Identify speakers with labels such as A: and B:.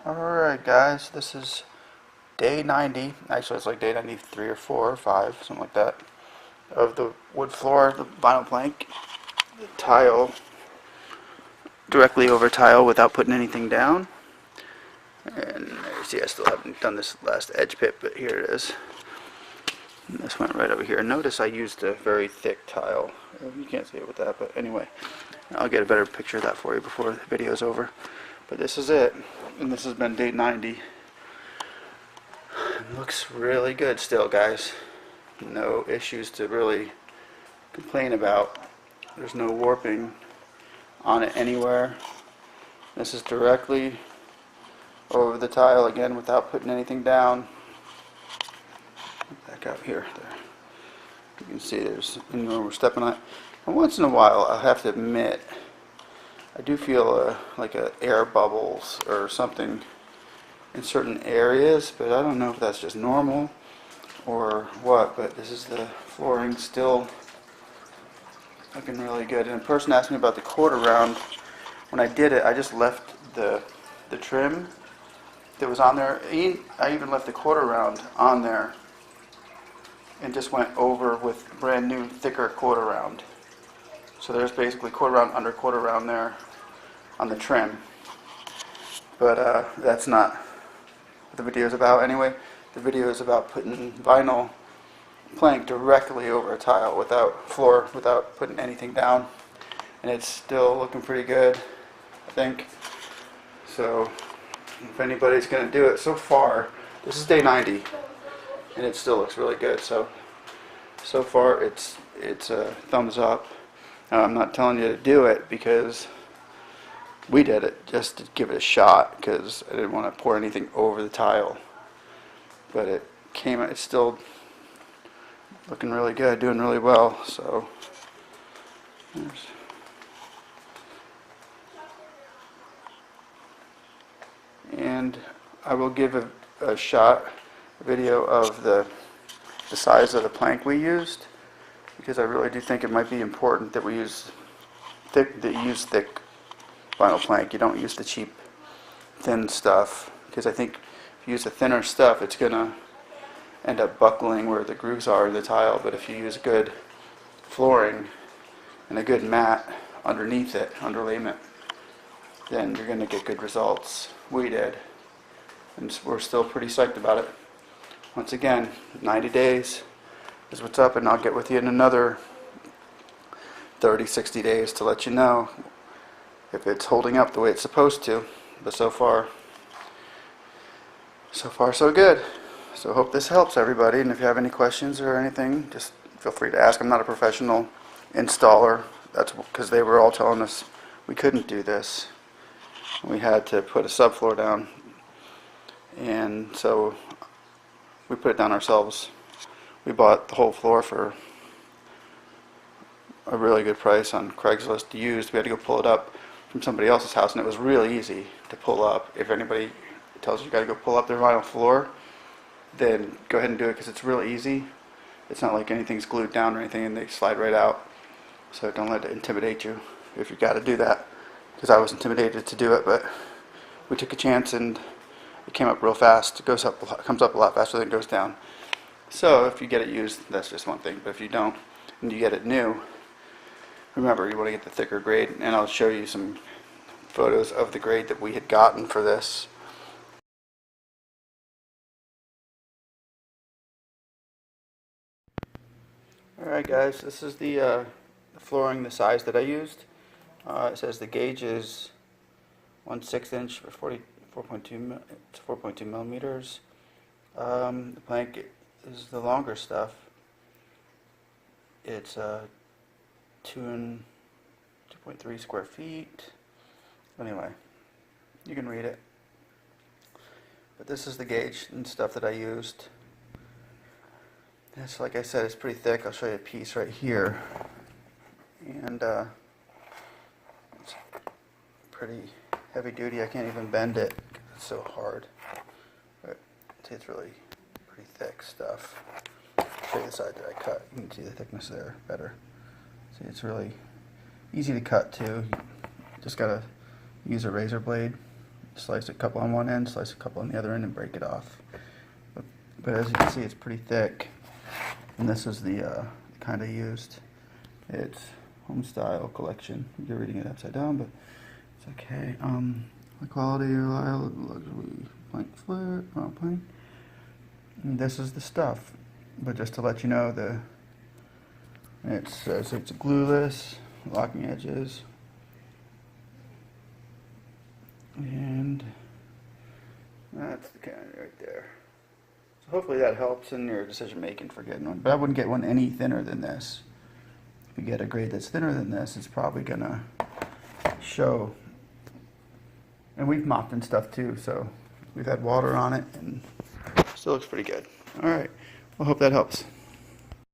A: Alright guys, this is day 90, actually it's like day 93 or 4 or 5, something like that, of the wood floor, the vinyl plank, the tile, directly over tile without putting anything down. And see, I still haven't done this last edge pit, but here it is. And this went right over here. Notice I used a very thick tile. You can't see it with that, but anyway, I'll get a better picture of that for you before the video's over. But this is it, and this has been day 90. It looks really good still, guys. No issues to really complain about. There's no warping on it anywhere. This is directly over the tile again without putting anything down. Back out here. There. You can see there's anywhere we're stepping on it. And once in a while, I have to admit, I do feel like air bubbles or something in certain areas, but I don't know if that's just normal or what. But this is the flooring still looking really good. And a person asked me about the quarter round. When I did it, I just left the trim that was on there. I even left the quarter round on there and just went over with brand new thicker quarter round. So there's basically quarter round under quarter round there on the trim. But that's not what the video is about anyway. The video is about putting vinyl plank directly over a tile without putting anything down. And it's still looking pretty good, I think. So if anybody's going to do it, so far, this is day 90, and it still looks really good. So far it's a thumbs up. I'm not telling you to do it because we did it just to give it a shot, because I didn't want to pour anything over the tile. But it's still looking really good, doing really well. So and I will give a video of the size of the plank we used, because I really do think it might be important that we use thick vinyl plank. You don't use the cheap thin stuff, because I think if you use the thinner stuff, it's gonna end up buckling where the grooves are in the tile. But if you use good flooring and a good mat underneath it, underlayment, then you're gonna get good results. We did, and we're still pretty psyched about it. Once again, 90 days is what's up, and I'll get with you in another 30, 60 days to let you know if it's holding up the way it's supposed to. But so far so good. So hope this helps everybody, and if you have any questions or anything, just feel free to ask. I'm not a professional installer. That's because they were all telling us we couldn't do this. We had to put a subfloor down, and so we put it down ourselves. We bought the whole floor for a really good price on Craigslist used. We had to go pull it up from somebody else's house, and it was really easy to pull up. If anybody tells you got to go pull up their vinyl floor, then go ahead and do it, because it's really easy. It's not like anything's glued down or anything, and they slide right out. So don't let it intimidate you if you got to do that, because I was intimidated to do it, but we took a chance and it came up real fast. It comes up a lot faster than it goes down. So if you get it used, that's just one thing. But if you don't and you get it new, remember, you want to get the thicker grade, and I'll show you some photos of the grade that we had gotten for this. Alright guys, this is the flooring, the size that I used. It says the gauge is 1/6 inch for 4.2 millimeters. The plank is the longer stuff. It's 2.3 square feet. Anyway, you can read it. But this is the gauge and stuff that I used. It's, like I said, it's pretty thick. I'll show you a piece right here. And it's pretty heavy duty. I can't even bend it because it's so hard. But see, it's really pretty thick stuff. I'll show you the side that I cut. You can see the thickness there better. See, it's really easy to cut too. You just gotta use a razor blade slice a couple on one end, slice a couple on the other end, and break it off. But as you can see, it's pretty thick, and this is the kind I used. It's Home Style Collection. You're reading it upside down, but it's okay. High quality, reliable, luxury, blank flare, plain. And this is the stuff. But just to let you know, it says it's glueless, locking edges, and that's the kind right there. So hopefully that helps in your decision making for getting one. But I wouldn't get one any thinner than this. If you get a grade that's thinner than this, it's probably gonna show. And we've mopped and stuff too, so we've had water on it and it still looks pretty good. All right, well, hope that helps.